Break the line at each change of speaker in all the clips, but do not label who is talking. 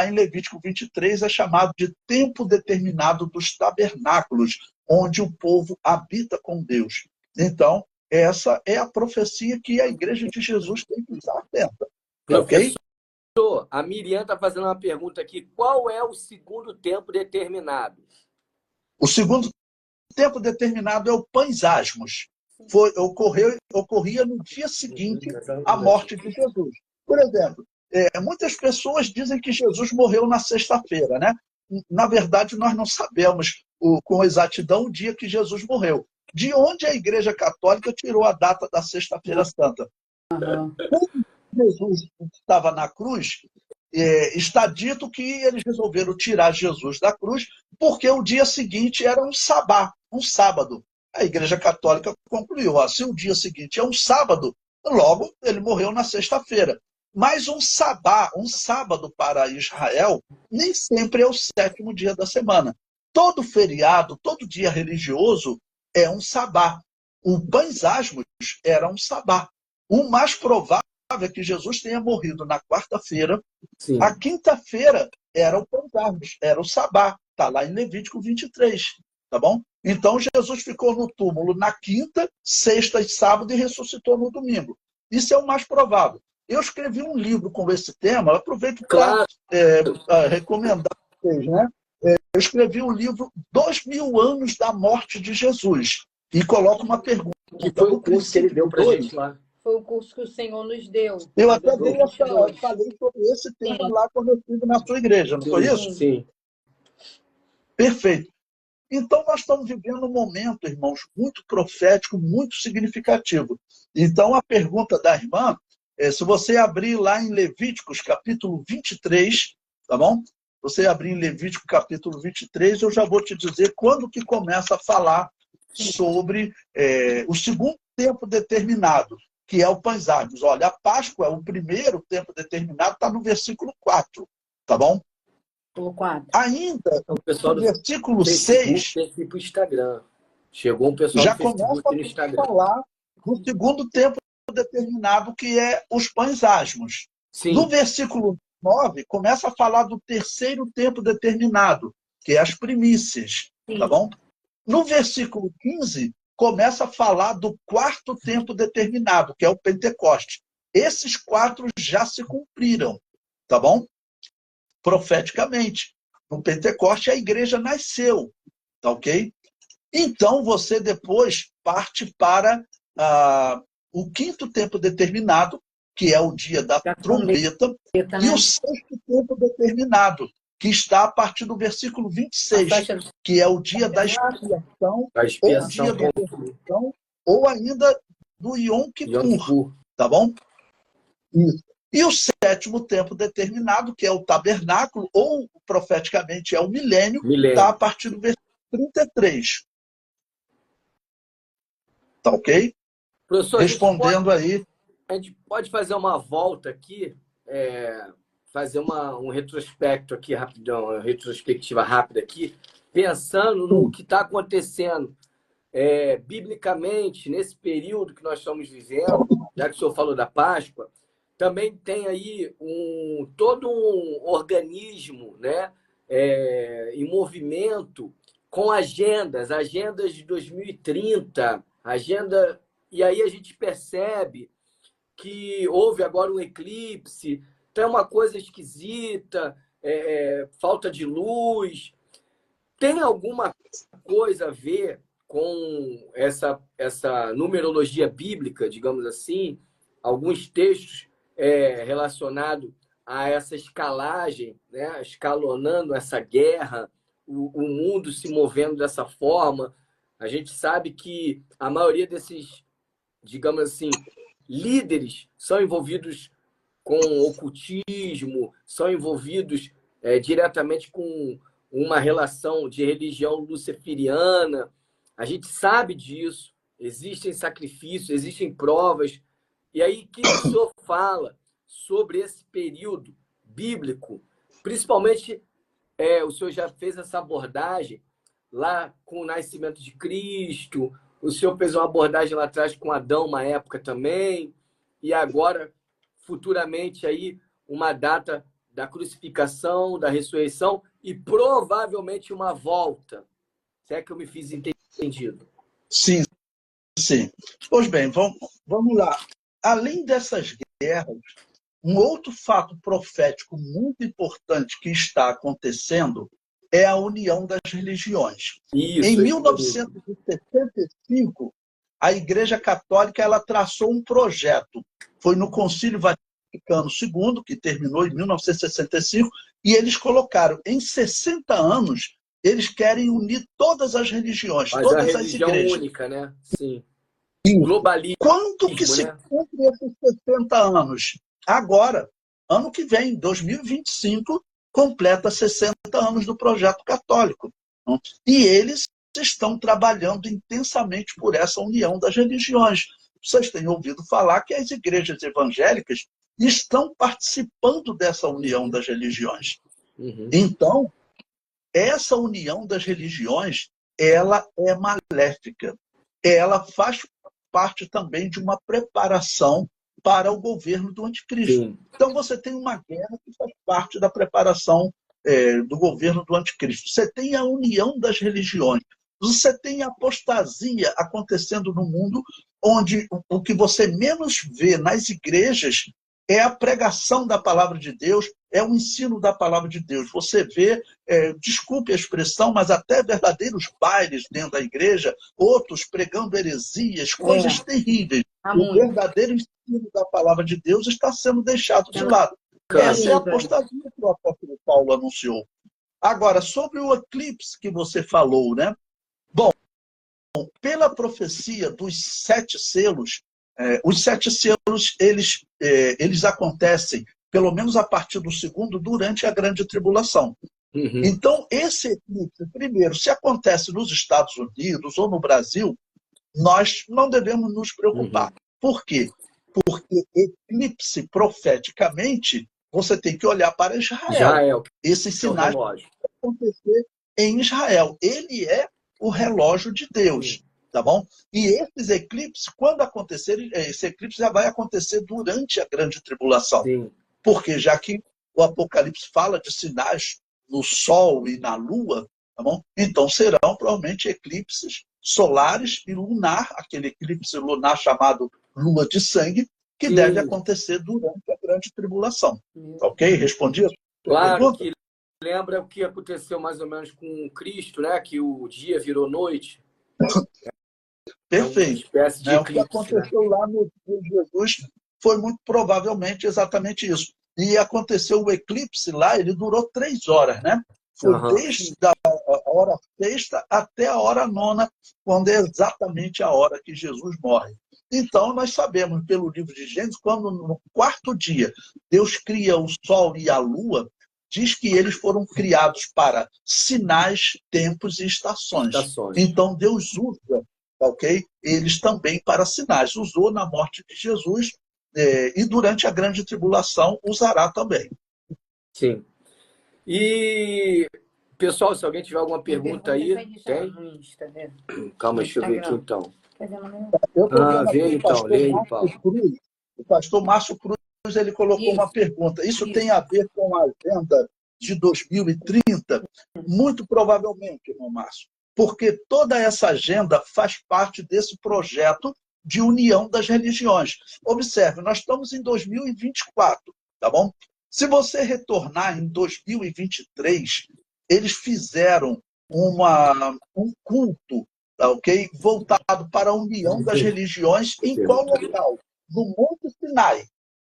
em Levítico 23 é chamado de tempo determinado dos tabernáculos, onde o povo habita com Deus. Então, essa é a profecia que a Igreja de Jesus tem que estar atenta. Ok?
Professor, a Miriam está fazendo uma pergunta aqui. Qual é o segundo tempo determinado?
O segundo tempo determinado é o Pães Asmos. Ocorria no dia seguinte à morte de Jesus. Por exemplo, muitas pessoas dizem que Jesus morreu na sexta-feira, né? Na verdade, nós não sabemos com exatidão o dia que Jesus morreu. De onde a Igreja Católica tirou a data da Sexta-feira Santa? Quando Jesus estava na cruz, está dito que eles resolveram tirar Jesus da cruz porque o dia seguinte era um sabá, um sábado. A Igreja Católica concluiu, se o dia seguinte é um sábado, logo ele morreu na sexta-feira. Mas um sabá, um sábado para Israel, nem sempre é o sétimo dia da semana. Todo feriado, todo dia religioso é um sabá. O Pães Asmos era um sabá. O mais provável é que Jesus tenha morrido na quarta-feira.
Sim.
A quinta-feira era o Pães Asmos, era o sabá. Está lá em Levítico 23. Tá bom? Então, Jesus ficou no túmulo na quinta, sexta e sábado e ressuscitou no domingo. Isso é o mais provável. Eu escrevi um livro com esse tema, aproveito para recomendar a vocês, né? Eu escrevi um livro 2000 anos da morte de Jesus e coloco uma pergunta.
Que foi o curso que ele deu para a gente lá.
Foi o curso que o Senhor nos deu.
Eu até falei sobre esse tema lá quando eu estive na sua igreja, não foi isso?
Sim.
Perfeito. Então, nós estamos vivendo um momento, irmãos, muito profético, muito significativo. Então, a pergunta da irmã, se você abrir lá em Levíticos, capítulo 23, tá bom? Você abrir em Levítico, capítulo 23, eu já vou te dizer quando que começa a falar sobre o segundo tempo determinado, que é o Pães Asmos. Olha, a Páscoa, o primeiro tempo determinado, está no versículo 4, tá bom? Ainda,
o pessoal
no versículo 6,
tem pro Instagram. Chegou um pessoal
já
do Facebook
começa
no Instagram.
a falar do segundo tempo determinado, que é os Pães Asmos.
Sim.
No versículo 9, começa a falar do terceiro tempo determinado, que é as primícias. Tá bom? No versículo 15, começa a falar do quarto tempo determinado, que é o Pentecoste. Esses 4 já se cumpriram, tá bom? Profeticamente. No Pentecoste, a igreja nasceu, tá ok? Então, você depois parte para o quinto tempo determinado, que é o dia da trombeta, e o sexto tempo determinado, que está a partir do versículo 26, que é o dia da expiação, ou o dia da ressurreição, ou ainda do Yom Kippur, tá bom? Isso. E o sétimo tempo determinado, que é o tabernáculo, ou profeticamente é o milênio, está a partir do versículo 33. Tá ok?
Professor,
respondendo aí.
A gente pode fazer uma volta aqui, fazer um retrospecto aqui rapidão, uma retrospectiva rápida aqui, pensando no que está acontecendo biblicamente nesse período que nós estamos vivendo, já que o senhor falou da Páscoa. Também tem aí todo um organismo, né, em movimento com agendas de 2030, e aí a gente percebe que houve agora um eclipse, tem uma coisa esquisita, falta de luz. Tem alguma coisa a ver com essa numerologia bíblica, digamos assim, alguns textos relacionado a essa escalagem, né? Escalonando essa guerra, o mundo se movendo dessa forma. A gente sabe que a maioria desses, digamos assim, líderes são envolvidos com ocultismo, são envolvidos diretamente com uma relação de religião luciferiana. A gente sabe disso, existem sacrifícios, existem provas. E aí, o que o senhor fala sobre esse período bíblico? Principalmente, o senhor já fez essa abordagem lá com o nascimento de Cristo, o senhor fez uma abordagem lá atrás com Adão, uma época também, e agora, futuramente, aí, uma data da crucificação, da ressurreição e provavelmente uma volta. Se é que eu me fiz entendido.
Sim, sim. Pois bem, vamos lá. Além dessas guerras, um outro fato profético muito importante que está acontecendo é a união das religiões. Em
Isso.
1965, a Igreja Católica ela traçou um projeto. Foi no Concílio Vaticano II, que terminou em 1965, e eles colocaram, em 60 anos, eles querem unir todas as religiões,
Mas a
todas as
religião
igrejas.
única, né? Sim.
Isso.
Globalismo,
Quando que se
né?
cumpre esses 60 anos? Agora, ano que vem, 2025, completa 60 anos do projeto católico. E eles estão trabalhando intensamente por essa união das religiões. Vocês têm ouvido falar que as igrejas evangélicas estão participando dessa união das religiões.
Uhum.
Então, essa união das religiões, ela é maléfica. Ela faz parte também de uma preparação para o governo do anticristo.
Sim.
Então, você tem uma guerra que faz parte da preparação do governo do anticristo. Você tem a união das religiões. Você tem a apostasia acontecendo no mundo, onde o que você menos vê nas igrejas é a pregação da palavra de Deus, é o ensino da palavra de Deus. Você vê, desculpe a expressão, mas até verdadeiros bailes dentro da igreja, outros pregando heresias, coisas terríveis. O verdadeiro ensino da palavra de Deus está sendo deixado de lado. Essa é a apostasia que o apóstolo Paulo anunciou. Agora, sobre o eclipse que você falou, né? Bom, pela profecia dos 7 selos, os 7 selos, eles acontecem, pelo menos a partir do segundo, durante a grande tribulação.
Uhum.
Então, esse eclipse, primeiro, se acontece nos Estados Unidos ou no Brasil, nós não devemos nos preocupar.
Uhum.
Por quê? Porque eclipse, profeticamente, você tem que olhar para Israel. Esses sinais vão acontecer em Israel. Ele é o relógio de Deus. Tá bom? E esses eclipses, quando acontecerem, esse eclipse já vai acontecer durante a grande tribulação.
Sim.
Porque já que o Apocalipse fala de sinais no Sol e na Lua, tá bom? Então serão provavelmente eclipses solares e lunar, aquele eclipse lunar chamado Lua de Sangue, que deve acontecer durante a grande tribulação. Ok? Respondi a sua pergunta?
Que lembra o que aconteceu mais ou menos com Cristo, né? Que o dia virou noite.
Perfeito.
É uma espécie de eclipse,
o que aconteceu lá no dia de Jesus foi muito provavelmente exatamente isso. E aconteceu o eclipse lá, ele durou 3 horas, né? Foi desde a hora sexta até a hora nona, quando é exatamente a hora que Jesus morre. Então, nós sabemos pelo livro de Gênesis, quando no 4º dia Deus cria o Sol e a Lua, diz que eles foram criados para sinais, tempos e estações. Então, Deus usa, ok? Eles também para sinais. Usou na morte de Jesus e durante a grande tribulação usará também.
Sim. E, pessoal, se alguém tiver alguma pergunta aí, tem? Calma, deixa eu ver aqui então. Vê aí então, lê aí, Paulo.
O pastor Márcio Cruz, ele colocou uma pergunta. Isso tem a ver com a agenda de 2030? Muito provavelmente, irmão Márcio. Porque toda essa agenda faz parte desse projeto de união das religiões. Observe, nós estamos em 2024, tá bom? Se você retornar em 2023, eles fizeram um culto, tá, ok? Voltado para a união das religiões. Em qual local? No Monte Sinai.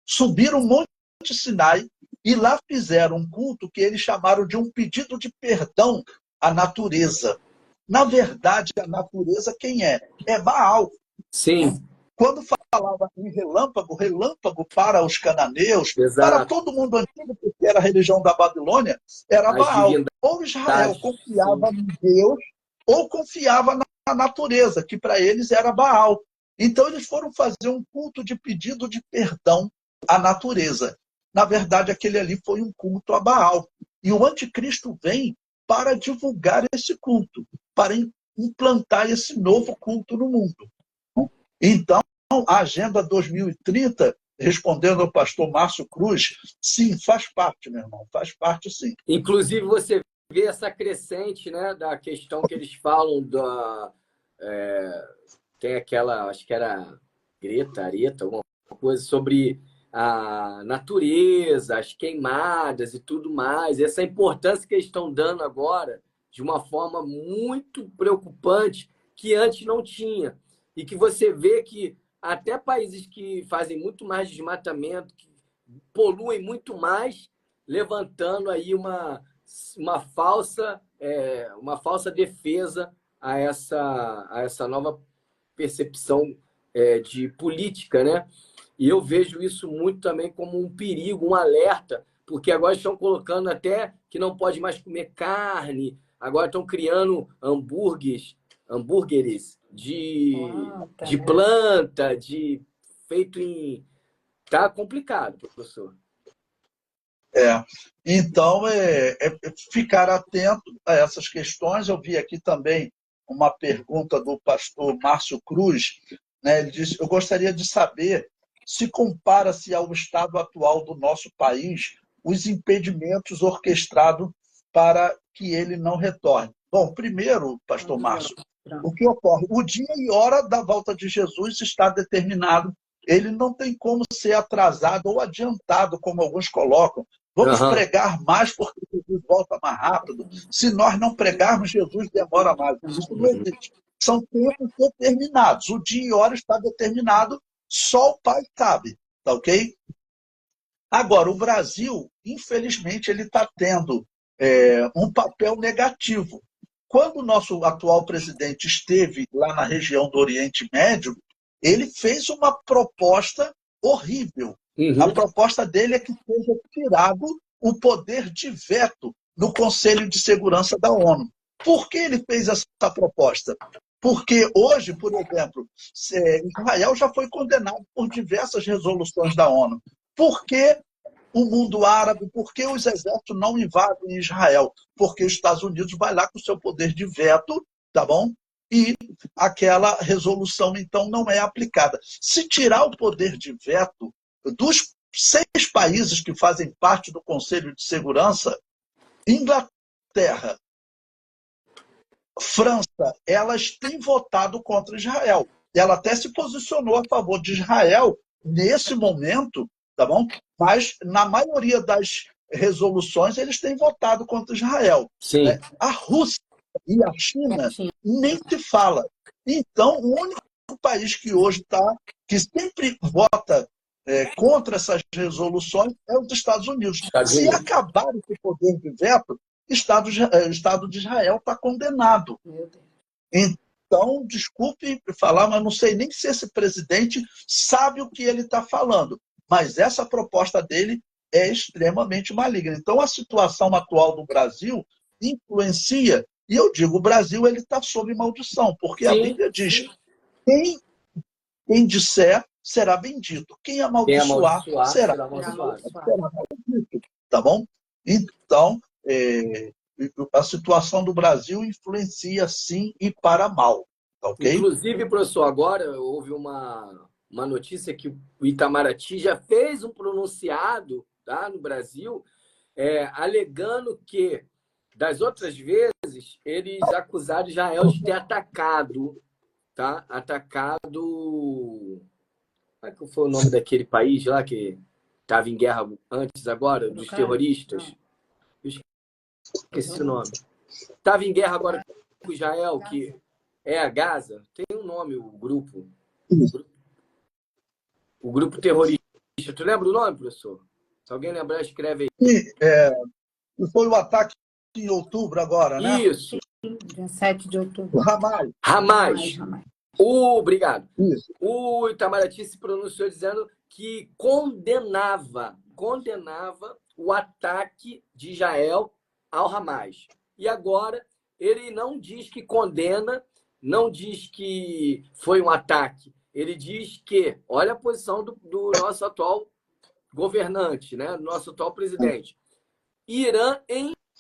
Subiram o Monte Sinai e lá fizeram um culto que eles chamaram de um pedido de perdão à natureza. Na verdade, a natureza quem é? É Baal.
Sim.
Quando falava em relâmpago, relâmpago para os cananeus, para todo mundo antigo, porque era a religião da Babilônia, era Baal. Ou Israel confiava em Deus, ou confiava na natureza, que para eles era Baal. Então eles foram fazer um culto de pedido de perdão à natureza. Na verdade, aquele ali foi um culto a Baal. E o anticristo vem para divulgar esse culto, para implantar esse novo culto no mundo. Então, a Agenda 2030 respondendo ao pastor Márcio Cruz, sim, faz parte, meu irmão, faz parte sim.
Inclusive, você vê essa crescente, né, da questão que eles falam tem aquela, acho que era Greta, Areta, alguma coisa sobre a natureza, as queimadas e tudo mais. Essa importância que eles estão dando agora de uma forma muito preocupante que antes não tinha. E que você vê que até países que fazem muito mais desmatamento, que poluem muito mais, levantando aí uma falsa defesa a essa nova percepção de política, né? E eu vejo isso muito também como um perigo, um alerta, porque agora estão colocando até que não pode mais comer carne, agora estão criando hambúrgueres de planta, feito em... Tá complicado, professor.
Então, ficar atento a essas questões. Eu vi aqui também uma pergunta do pastor Márcio Cruz, né? Ele diz: eu gostaria de saber se compara-se ao estado atual do nosso país os impedimentos orquestrados para que ele não retorne. Bom, primeiro, pastor Márcio, o que ocorre? O dia e hora da volta de Jesus está determinado. Ele não tem como ser atrasado ou adiantado, como alguns colocam. Vamos pregar mais porque Jesus volta mais rápido. Se nós não pregarmos, Jesus demora mais. Isso não existe. São tempos determinados. O dia e hora está determinado, só o Pai sabe. Tá ok? Agora, o Brasil, infelizmente, ele está tendo um papel negativo. Quando o nosso atual presidente esteve lá na região do Oriente Médio, ele fez uma proposta horrível. A proposta dele é que seja tirado o poder de veto no Conselho de Segurança da ONU. Por que ele fez essa proposta? Porque hoje, por exemplo, Israel já foi condenado por diversas resoluções da ONU. Por que o mundo árabe, por que os exércitos não invadem Israel? Porque os Estados Unidos vai lá com o seu poder de veto, tá bom? E aquela resolução, então, não é aplicada. Se tirar o poder de veto dos 6 países que fazem parte do Conselho de Segurança, Inglaterra, França, elas têm votado contra Israel. Ela até se posicionou a favor de Israel nesse momento, tá bom? Mas, na maioria das resoluções, eles têm votado contra Israel.
Sim.
A Rússia e a China nem se fala. Então, o único país que hoje que sempre vota contra essas resoluções é os Estados Unidos. Se acabar esse poder de veto, o Estado de Israel está condenado. Então, desculpe falar, mas não sei nem se esse presidente sabe o que ele está falando. Mas essa proposta dele é extremamente maligna. Então, a situação atual do Brasil influencia, e eu digo, o Brasil está sob maldição, porque a Bíblia diz: quem disser será bendito, quem amaldiçoar será maldito. Tá bom? Então, a situação do Brasil influencia sim e para mal. Tá ok?
Inclusive, professor, agora houve uma notícia que o Itamaraty já fez um pronunciado, tá, no Brasil, alegando que, das outras vezes, eles acusaram Israel de ter atacado, tá? Atacado... Como é que foi o nome daquele país lá que estava em guerra antes agora, dos terroristas? Esqueci o nome. Estava em guerra agora com Israel, que é a Gaza. Tem um nome, o grupo. O grupo terrorista. Tu lembra o nome, professor? Se alguém lembrar, escreve
aí. Foi o ataque em outubro agora, né?
Isso.
Dia 7 de outubro.
O Hamas.
Hamas. Obrigado.
Isso.
O Itamaraty se pronunciou dizendo que condenava o ataque de Israel ao Hamas. E agora ele não diz que condena, não diz que foi um ataque. Ele diz que, olha a posição do nosso atual governante, né? Do nosso atual presidente. Irã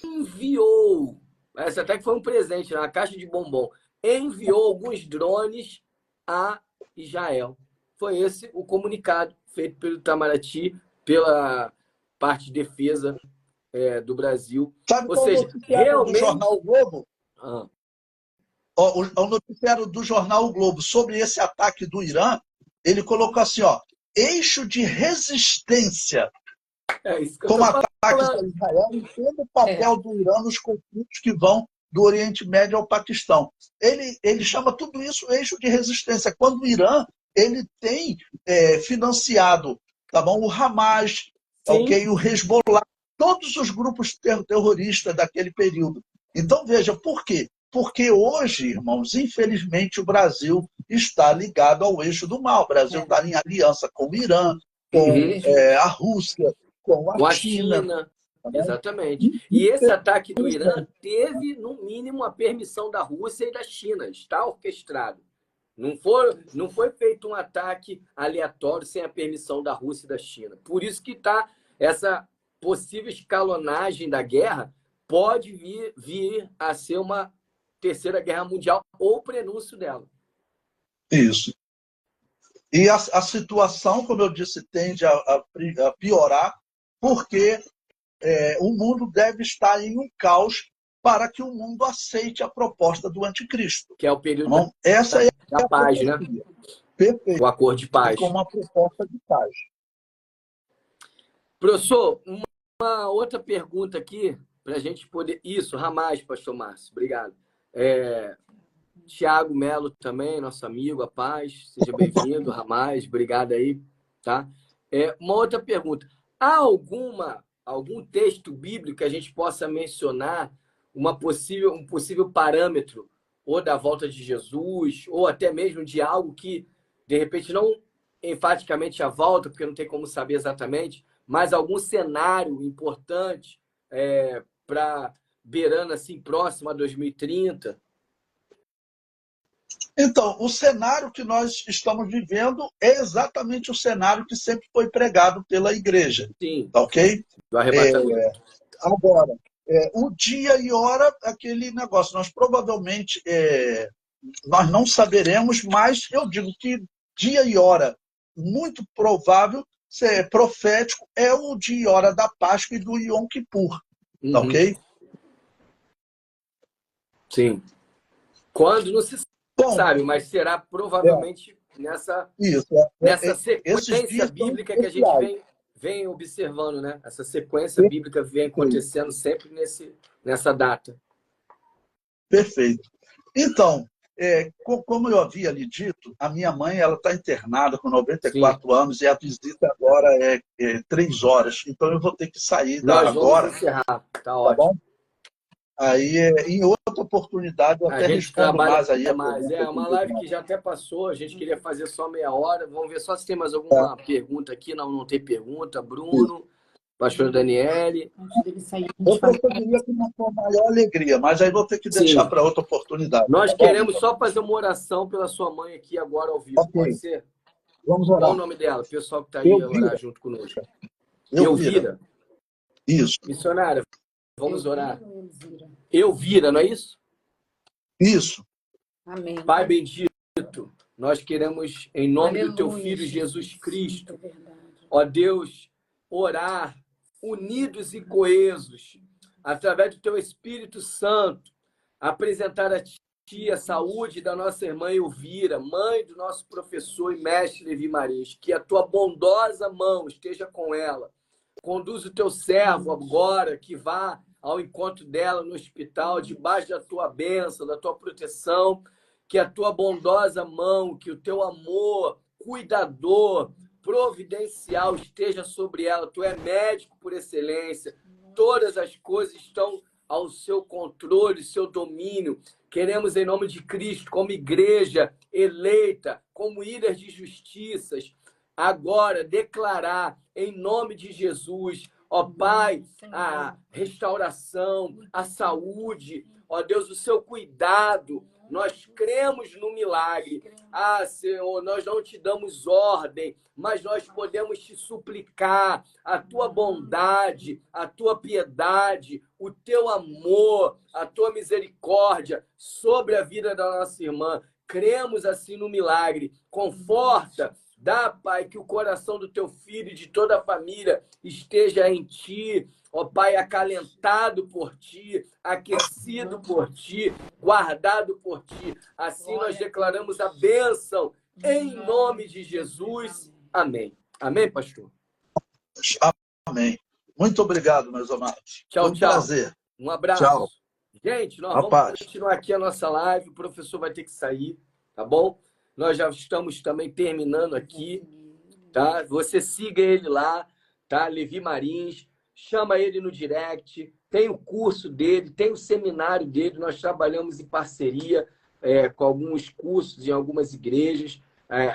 enviou, essa até que foi um presente, na caixa de bombom, enviou alguns drones a Israel. Foi esse o comunicado feito pelo Itamaraty, pela parte de defesa do Brasil.
Sabe
Ou
qual é o
seja,
noticiário do
realmente...
Jornal O Globo?
Ah,
O noticiário do Jornal O Globo sobre esse ataque do Irã, ele colocou assim, ó, eixo de resistência
é isso que eu
como
estou
ataques a
falando.
Israel, entenda o papel do Irã nos conflitos que vão do Oriente Médio ao Paquistão. Ele chama tudo isso eixo de resistência. Quando o Irã ele tem financiado, tá bom, o Hamas,
Sim.
okay, o Hezbollah, todos os grupos terroristas daquele período. Então, veja, por quê? Porque hoje, irmãos, infelizmente, o Brasil está ligado ao eixo do mal. O Brasil está em aliança com o Irã, com a Rússia, com
Com
a
a
China.
China.
Tá,
Exatamente. E esse ataque do Irã teve, no mínimo, a permissão da Rússia e da China. Está orquestrado. Não foi feito um ataque aleatório sem a permissão da Rússia e da China. Por isso que está essa possível escalonagem da guerra pode vir a ser uma terceira guerra mundial ou o prenúncio dela.
Isso. E a situação, como eu disse, tende a piorar, porque o mundo deve estar em um caos para que o mundo aceite a proposta do anticristo.
Que é o período
então, essa é
da
a
paz,
profecia.
né?
Perfeito.
O acordo de paz.
Com uma proposta de paz.
Professor, uma outra pergunta aqui, para a gente poder... Isso, Ramais, pastor Márcio, obrigado. Tiago Melo também, nosso amigo, a paz, seja bem-vindo, Ramais, obrigado aí, tá? Uma outra pergunta, há algum texto bíblico que a gente possa mencionar um possível parâmetro ou da volta de Jesus, ou até mesmo de algo que, de repente, não enfaticamente a volta, porque não tem como saber exatamente, mas algum cenário importante para beirando assim próximo a 2030?
Então, o cenário que nós estamos vivendo é exatamente o cenário que sempre foi pregado pela igreja.
Sim.
Tá ok?
Do arrebatamento.
Agora, o dia e hora, aquele negócio, nós provavelmente nós não saberemos, mas eu digo que dia e hora muito provável, profético, é o dia e hora da Páscoa e do Yom Kippur. Tá ok?
Sim. Quando não se sabe, mas será provavelmente nessa sequência bíblica que a gente vem observando, né? Essa sequência bíblica vem acontecendo sempre nessa data.
Perfeito. Então, como eu havia lhe dito, a minha mãe está internada com 94 anos e a visita agora é 3 horas. Então, eu vou ter que sair
Nós
agora.
Vamos encerrar. Tá ótimo.
Bom? Aí, em outra oportunidade, eu até respondo mais aí.
Uma live que já até passou, a gente queria fazer só meia hora. Vamos ver só se tem mais alguma pergunta aqui. Não tem pergunta. Bruno, pastor Daniele.
Eu preferiria que não for maior alegria, mas aí vou ter que deixar para outra oportunidade.
Nós queremos só fazer uma oração pela sua mãe aqui agora ao vivo. Pode ser?
Vamos orar.
Qual o nome dela? O pessoal que está aí orar junto conosco.
Elvira. Isso.
Missionária, vamos orar. Elvira, não é isso?
Isso.
Amém.
Pai bendito, nós queremos, em nome do teu Filho Jesus Cristo, ó Deus, orar unidos e coesos, através do teu Espírito Santo, apresentar a ti a saúde da nossa irmã Elvira, mãe do nosso professor e mestre Levi Marins, que a tua bondosa mão esteja com ela. Conduz o teu servo agora, que vá ao encontro dela no hospital, debaixo da tua bênção, da tua proteção, que a tua bondosa mão, que o teu amor cuidador, providencial esteja sobre ela. Tu é médico por excelência, todas as coisas estão ao seu controle, seu domínio. Queremos, em nome de Cristo, como igreja eleita, como ilhas de justiças, agora declarar, em nome de Jesus, ó Pai, a restauração, a saúde, ó Deus, o seu cuidado. Nós cremos no milagre. Senhor, nós não te damos ordem, mas nós podemos te suplicar a tua bondade, a tua piedade, o teu amor, a tua misericórdia sobre a vida da nossa irmã. Cremos assim no milagre. Conforta, Dá, Pai, que o coração do teu filho e de toda a família esteja em ti, ó Pai, acalentado por ti, aquecido por ti, guardado por ti. Assim nós declaramos a bênção em nome de Jesus. Amém. Amém, pastor?
Amém. Muito obrigado, meus amados.
Tchau,
Foi um
tchau.
prazer.
Um abraço.
Tchau.
Gente, nós
A
vamos
paz.
continuar aqui a nossa live. O professor vai ter que sair, tá bom? Nós já estamos também terminando aqui, tá? Você siga ele lá, tá? Levi Marins, chama ele no direct, tem o curso dele, tem o seminário dele. Nós trabalhamos em parceria com alguns cursos em algumas igrejas,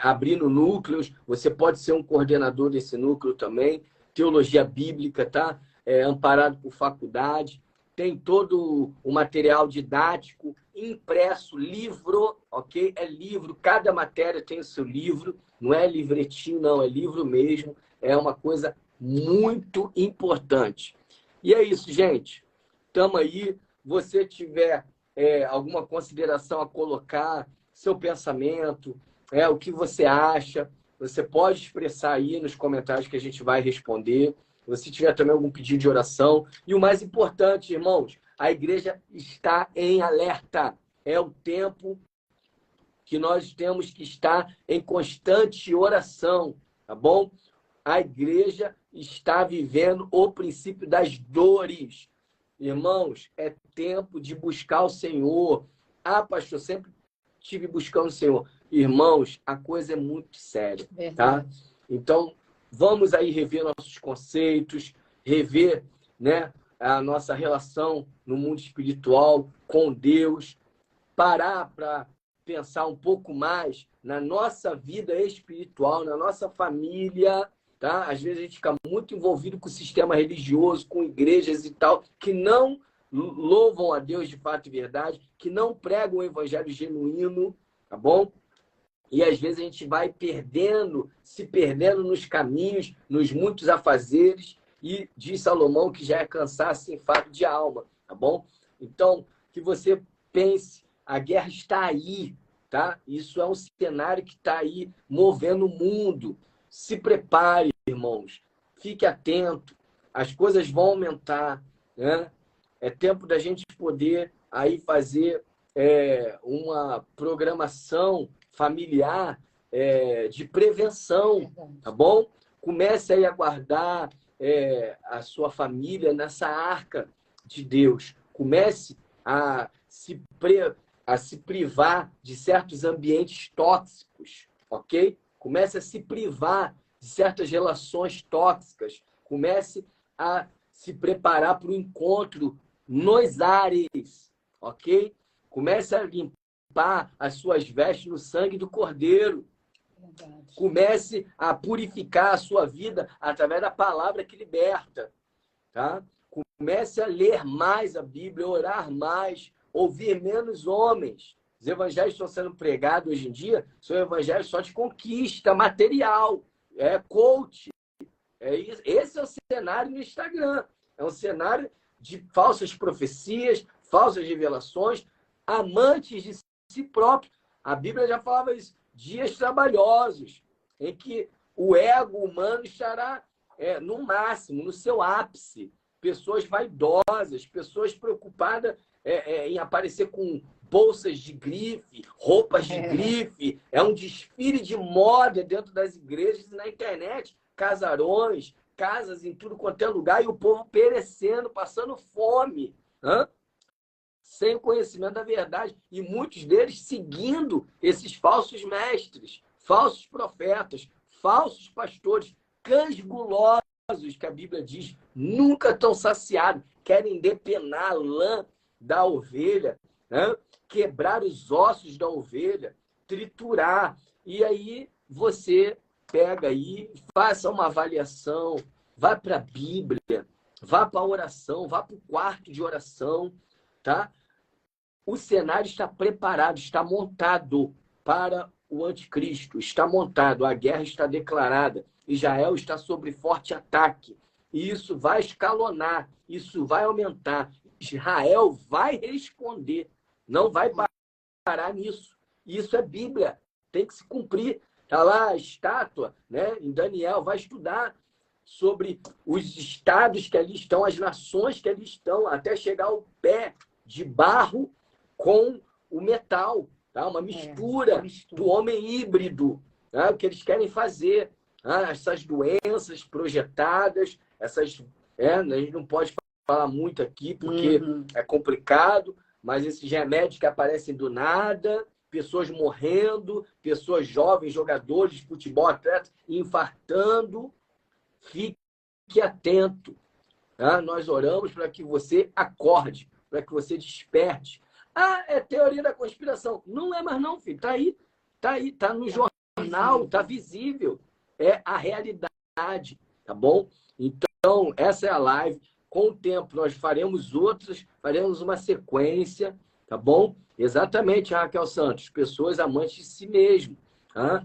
abrindo núcleos. Você pode ser um coordenador desse núcleo também. Teologia bíblica, tá? Amparado por faculdade. Tem todo o material didático, impresso, livro, ok? É livro, cada matéria tem o seu livro, não é livretinho, não, é livro mesmo. É uma coisa muito importante. E é isso, gente. Estamos aí. Você tiver alguma consideração a colocar, seu pensamento, o que você acha, você pode expressar aí nos comentários que a gente vai responder. Se tiver também algum pedido de oração. E o mais importante, irmãos, a igreja está em alerta. É o tempo que nós temos que estar em constante oração, tá bom? A igreja está vivendo o princípio das dores. Irmãos, é tempo de buscar o Senhor. Ah, pastor, sempre estive buscando o Senhor. Irmãos, a coisa é muito séria, tá? Então, vamos aí rever nossos conceitos, rever, né, a nossa relação no mundo espiritual com Deus, parar para pensar um pouco mais na nossa vida espiritual, na nossa família, tá? Às vezes a gente fica muito envolvido com o sistema religioso, com igrejas e tal, que não louvam a Deus de fato e verdade, que não pregam o evangelho genuíno, tá bom? E às vezes a gente vai se perdendo nos caminhos, nos muitos afazeres, e diz Salomão que já é cansaço e enfado de alma, tá bom? Então, que você pense, a guerra está aí, tá? Isso é um cenário que está aí movendo o mundo. Se prepare, irmãos. Fique atento. As coisas vão aumentar, né? É tempo da gente poder aí fazer uma programação familiar de prevenção, tá bom? Comece aí a guardar a sua família nessa arca de Deus. Comece a se privar de certos ambientes tóxicos, ok? Comece a se privar de certas relações tóxicas. Comece a se preparar para o encontro nos ares, ok? Comece a limpar as suas vestes no sangue do Cordeiro. Verdade. Comece a purificar a sua vida através da palavra que liberta, tá? Comece a ler mais a Bíblia, orar mais, ouvir menos homens. Os evangelhos estão sendo pregados hoje em dia, são evangelhos só de conquista material, coach. Esse é o cenário no Instagram. É um cenário de falsas profecias, falsas revelações, amantes de si próprio. A Bíblia já falava isso. Dias trabalhosos, em que o ego humano estará no máximo, no seu ápice. Pessoas vaidosas, pessoas preocupadas em aparecer com bolsas de grife, roupas de grife. É um desfile de moda dentro das igrejas e na internet. Casarões, casas em tudo quanto é lugar e o povo perecendo, passando fome. Sem o conhecimento da verdade. E muitos deles seguindo esses falsos mestres, falsos profetas, falsos pastores, cães gulosos, que a Bíblia diz, nunca estão saciados, querem depenar a lã da ovelha, quebrar os ossos da ovelha, triturar. E aí você pega aí, faça uma avaliação, vá para a Bíblia, vá para a oração, vá para o quarto de oração, tá? O cenário está preparado, está montado para o anticristo, está montado, a guerra está declarada, Israel está sob forte ataque, e isso vai escalonar, isso vai aumentar, Israel vai responder, não vai parar nisso, isso é Bíblia, tem que se cumprir, Está lá a estátua, né? Em Daniel, vai estudar sobre os estados que ali estão, as nações que ali estão, até chegar ao pé de barro com o metal, tá? Uma mistura do homem híbrido, né? O que eles querem fazer, né? Essas doenças projetadas, essas, a gente não pode falar muito aqui porque é complicado, mas esses remédios que aparecem do nada, pessoas morrendo, pessoas jovens, jogadores de futebol, atletas, infartando. Fique atento. Tá? Nós oramos para que você acorde, para que você desperte. Ah, é teoria da conspiração. Não é mais não, filho. Tá aí, tá no jornal, tá visível. É a realidade, tá bom? Então, essa é a live. Com o tempo, nós faremos outras, faremos uma sequência, tá bom? Exatamente, Raquel Santos. Pessoas amantes de si mesmo. Tá?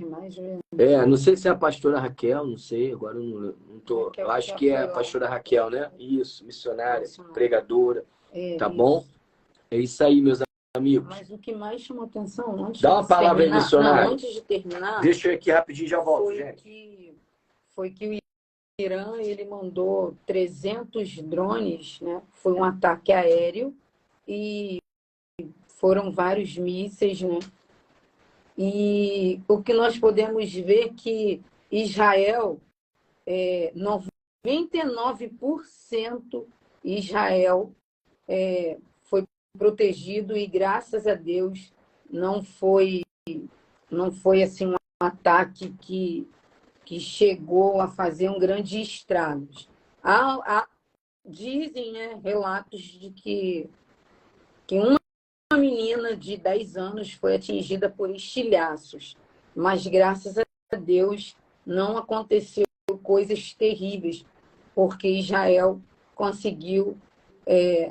Não sei se é a pastora Raquel, não sei, agora eu não tô.
Raquel,
eu acho que é a pastora Raquel, né? Isso, missionária, pregadora. Tá
isso.
bom? É isso aí, meus amigos.
Mas o que mais chamou atenção, antes
Dá uma palavra aí, missionária.
Não, antes de terminar.
Deixa eu ir aqui rapidinho, já volto, gente.
Foi que o Irã, ele mandou 300 drones, né? Foi um ataque aéreo e foram vários mísseis, né? E o que nós podemos ver que Israel, 99% Israel foi protegido e, graças a Deus, não foi assim um ataque que chegou a fazer um grande estrago. Dizem, né, relatos de que uma menina de 10 anos foi atingida por estilhaços, mas graças a Deus não aconteceu coisas terríveis, porque Israel conseguiu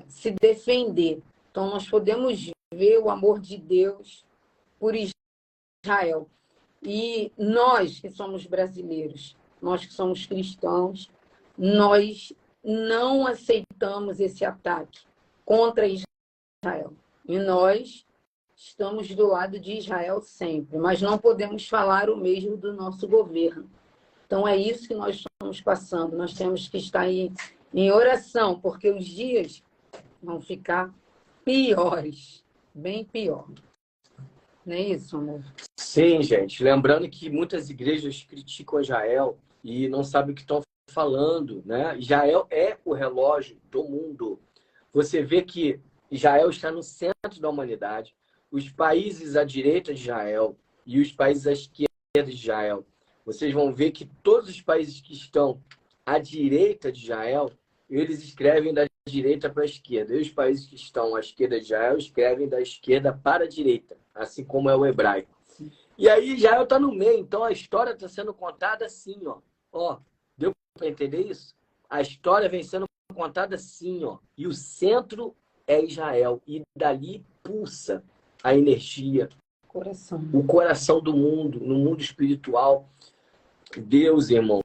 se defender. Então nós podemos ver o amor de Deus por Israel. E nós que somos brasileiros, nós que somos cristãos, nós não aceitamos esse ataque contra Israel. E nós estamos do lado de Israel sempre, mas não podemos falar o mesmo do nosso governo. Então, é isso que nós estamos passando. Nós temos que estar aí em oração, porque os dias vão ficar piores, bem pior. Não é isso, amor?
Sim, gente. Lembrando que muitas igrejas criticam Israel e não sabem o que estão falando, né? Israel é o relógio do mundo. Você vê que Israel está no centro da humanidade. Os países à direita de Israel e os países à esquerda de Israel. Vocês vão ver que todos os países que estão à direita de Israel, eles escrevem da direita para a esquerda. E os países que estão à esquerda de Israel escrevem da esquerda para a direita, assim como é o hebraico. E aí Israel está no meio, então a história está sendo contada assim, ó. Deu para entender isso? A história vem sendo contada assim, ó. E o centro é Israel. E dali pulsa a energia, o coração do mundo, no mundo espiritual. Deus, irmãos,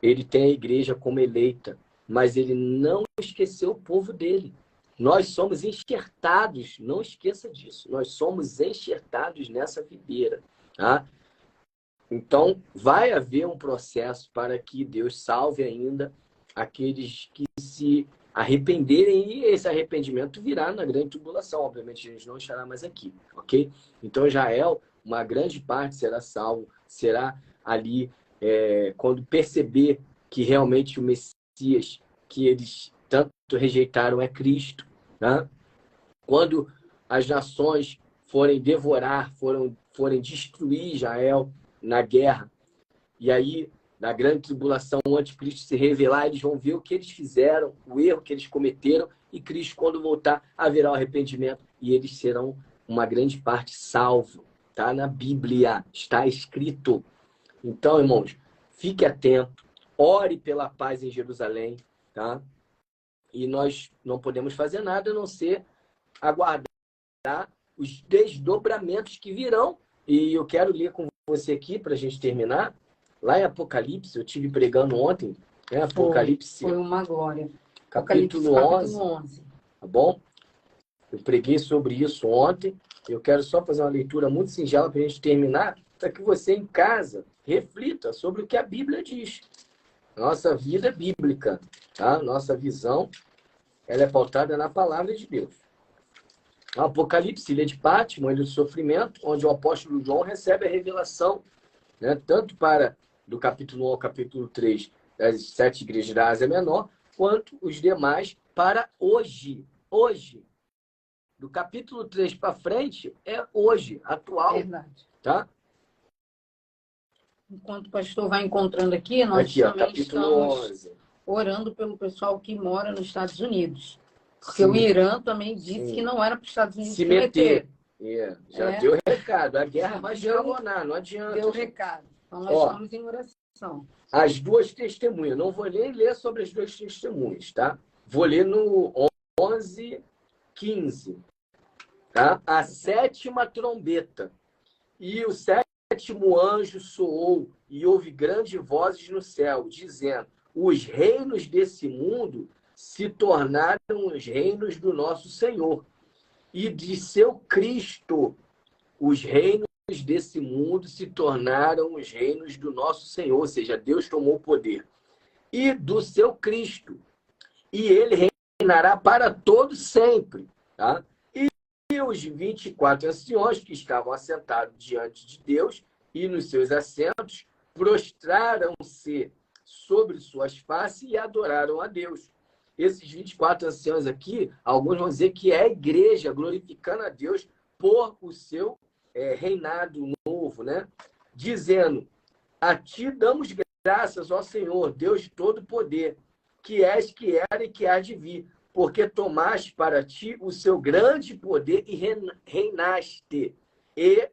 ele tem a igreja como eleita, mas ele não esqueceu o povo dele. Nós somos enxertados, não esqueça disso, nós somos enxertados nessa videira, tá? Então, vai haver um processo para que Deus salve ainda aqueles que se arrependerem, e esse arrependimento virá na grande tribulação. Obviamente, a gente não estará mais aqui, ok? Então, Israel, uma grande parte será salvo, será ali quando perceber que realmente o Messias que eles tanto rejeitaram é Cristo, né? Quando as nações forem devorar, forem destruir Israel na guerra, e aí, na grande tribulação, o anticristo se revelar, eles vão ver o que eles fizeram, o erro que eles cometeram, e Cristo, quando voltar, haverá o arrependimento, e eles serão uma grande parte salvo. Está na Bíblia, está escrito. Então, irmãos, fique atento, ore pela paz em Jerusalém, tá? E nós não podemos fazer nada a não ser aguardar os desdobramentos que virão. E eu quero ler com você aqui, para a gente terminar, lá em Apocalipse, eu estive pregando ontem, né? Apocalipse.
Foi uma glória.
Capítulo 11. Tá bom? Eu preguei sobre isso ontem. Eu quero só fazer uma leitura muito singela para a gente terminar. para que você em casa reflita sobre o que a Bíblia diz. Nossa vida é bíblica, tá? Nossa visão, ela é pautada na palavra de Deus. O Apocalipse, ilha de Patmos, ilha do sofrimento, onde o apóstolo João recebe a revelação, né, tanto para do capítulo 1 ao capítulo 3 das 7 igrejas da Ásia Menor, quanto os demais para hoje. Hoje. Do capítulo 3 para frente é hoje, atual.
Verdade.
Tá?
Enquanto o pastor vai encontrando aqui, nós
Aqui, ó,
também
capítulo
estamos
11.
orando pelo pessoal que mora nos Estados Unidos. Porque
Sim.
o Irã também disse
Sim.
que não era para os Estados Unidos
Se meter. Já
É.
deu recado. A guerra vai escalonar, não adianta.
Deu recado. Então, nós estamos em oração.
As duas testemunhas. Não vou nem ler sobre as duas testemunhas, tá? Vou ler no 11:15. Tá? A 7ª trombeta. E o 7º anjo soou, e houve grandes vozes no céu, dizendo: os reinos desse mundo se tornaram os reinos do nosso Senhor e de seu Cristo. Os reinos desse mundo se tornaram os reinos do nosso Senhor, ou seja, Deus tomou o poder, e do seu Cristo. E ele reinará para todo sempre. Tá? E os 24 anciões que estavam assentados diante de Deus e nos seus assentos prostraram-se sobre suas faces e adoraram a Deus. Esses 24 anciãos aqui, alguns vão dizer que é a igreja glorificando a Deus por o seu reinado novo, né? Dizendo: a ti damos graças, ó Senhor, Deus de todo poder, que és, que era e que há de vir, porque tomaste para ti o seu grande poder e reinaste. E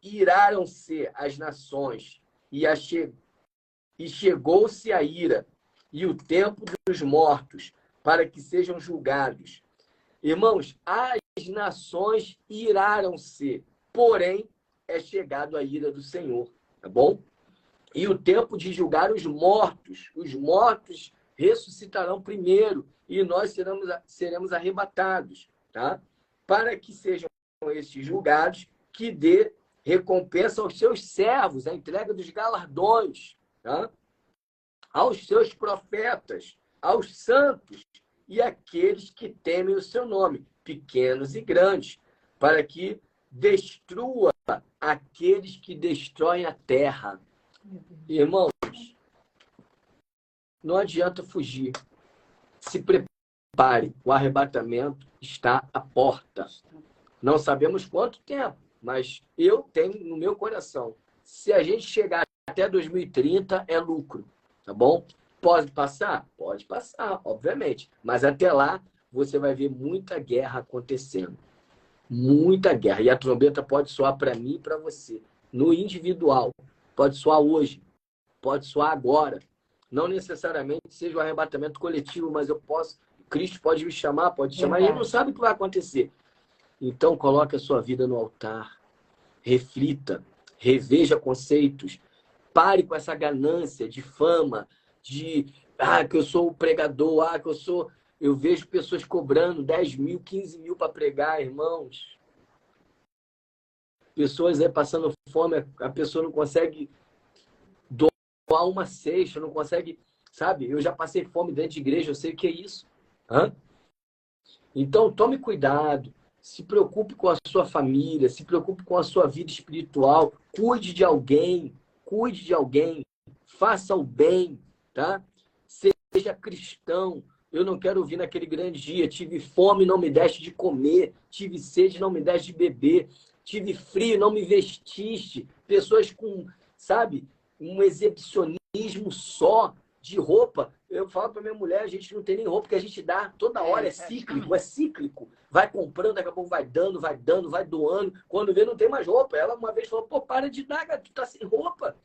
iraram-se as nações, e chegou-se a ira, e o tempo dos mortos, para que sejam julgados. Irmãos, as nações iraram-se, porém é chegado a ira do Senhor, tá bom? E o tempo de julgar os mortos ressuscitarão primeiro, e nós seremos arrebatados, tá? Para que sejam estes julgados, que dê recompensa aos seus servos, a entrega dos galardões, tá? Aos seus profetas, aos santos e àqueles que temem o seu nome, pequenos e grandes, para que destrua aqueles que destroem a terra. Irmãos, não adianta fugir. Se prepare, o arrebatamento está à porta. Não sabemos quanto tempo, mas eu tenho no meu coração: se a gente chegar até 2030, é lucro. Tá bom? Pode passar? Pode passar, obviamente. Mas até lá, você vai ver muita guerra acontecendo. Muita guerra. E a trombeta pode soar para mim e para você. No individual. Pode soar hoje. Pode soar agora. Não necessariamente seja o arrebatamento coletivo, mas eu posso... Cristo pode me chamar, pode chamar. E ele não sabe o que vai acontecer. Então, coloque a sua vida no altar. Reflita. Reveja conceitos. Pare com essa ganância de fama, de que eu sou o pregador, eu vejo pessoas cobrando 10 mil, 15 mil para pregar, irmãos. Pessoas aí passando fome, a pessoa não consegue doar uma cesta, não consegue, sabe? Eu já passei fome dentro de igreja, eu sei o que é isso. Então, tome cuidado, se preocupe com a sua família, se preocupe com a sua vida espiritual, cuide de alguém, faça o bem, tá? Seja cristão. Eu não quero ouvir naquele grande dia: tive fome, não me deste de comer, tive sede, não me deste de beber, tive frio, não me vestiste. Pessoas com, sabe, um exibicionismo só de roupa. Eu falo para minha mulher: a gente não tem nem roupa, porque a gente dá toda hora, é cíclico. Vai comprando, daqui a pouco vai dando, vai doando. Quando vê, não tem mais roupa. Ela uma vez falou: pô, para de dar, tu tá sem roupa.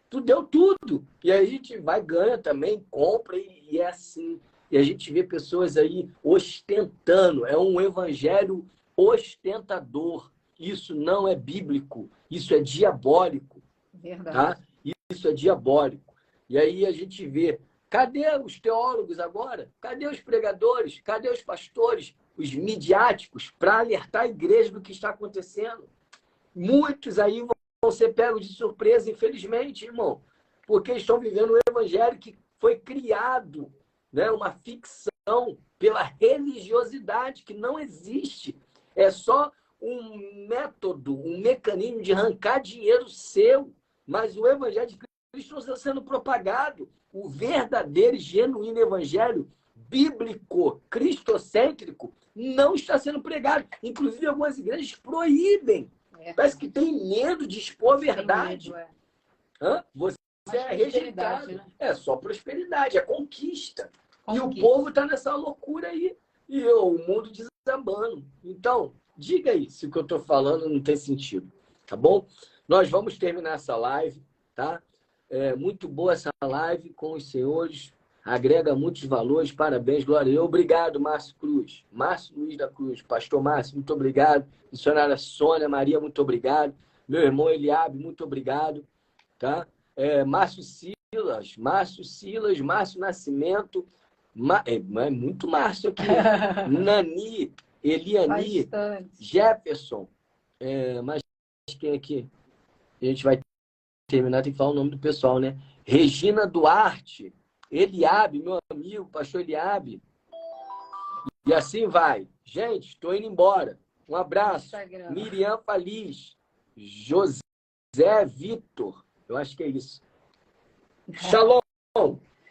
Tu deu tudo. E aí a gente vai, ganha também, compra, e é assim. E a gente vê pessoas aí ostentando. É um evangelho ostentador. Isso não é bíblico. Isso é diabólico.
Verdade.
Tá? Isso é diabólico. E aí a gente vê: cadê os teólogos agora? Cadê os pregadores? Cadê os pastores? Os midiáticos para alertar a igreja do que está acontecendo? Muitos aí vão ser pegos de surpresa, infelizmente, irmão, porque estão vivendo um evangelho que foi criado, né, uma ficção pela religiosidade que não existe. É só um método, um mecanismo de arrancar dinheiro seu, mas o evangelho de Cristo não está sendo propagado. O verdadeiro e genuíno evangelho bíblico, cristocêntrico, não está sendo pregado. Inclusive, algumas igrejas proíbem. Parece que tem medo de expor a verdade. Você é rejeitado. Né? É só prosperidade, é conquista. E o povo está nessa loucura aí. E o mundo desabando. Então, diga aí se o que eu estou falando não tem sentido. Tá bom? Nós vamos terminar essa live, tá? É muito boa essa live com os senhores. Agrega muitos valores. Parabéns, Glória. Obrigado, Márcio Cruz. Márcio Luiz da Cruz. Pastor Márcio, muito obrigado. Missionária Sônia Maria, muito obrigado. Meu irmão Eliabe, muito obrigado. Tá? Márcio Silas, Márcio Nascimento. É muito Márcio aqui. Nani, Eliani, bastante. Jefferson. Mas quem aqui? A gente vai terminar, tem que falar o nome do pessoal, né? Regina Duarte, Eliabe, meu amigo, pastor Eliabe. E assim vai. Gente, estou indo embora. Um abraço. Instagram. Miriam Faliz, José Vitor. Eu acho que é isso. Shalom.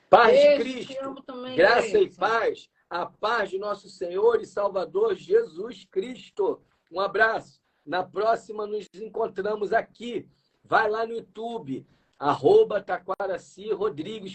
Paz de Cristo. Também, graça e paz. A paz de nosso Senhor e Salvador Jesus Cristo. Um abraço. Na próxima nos encontramos aqui. Vai lá no YouTube, @Taquaraci Rodrigues,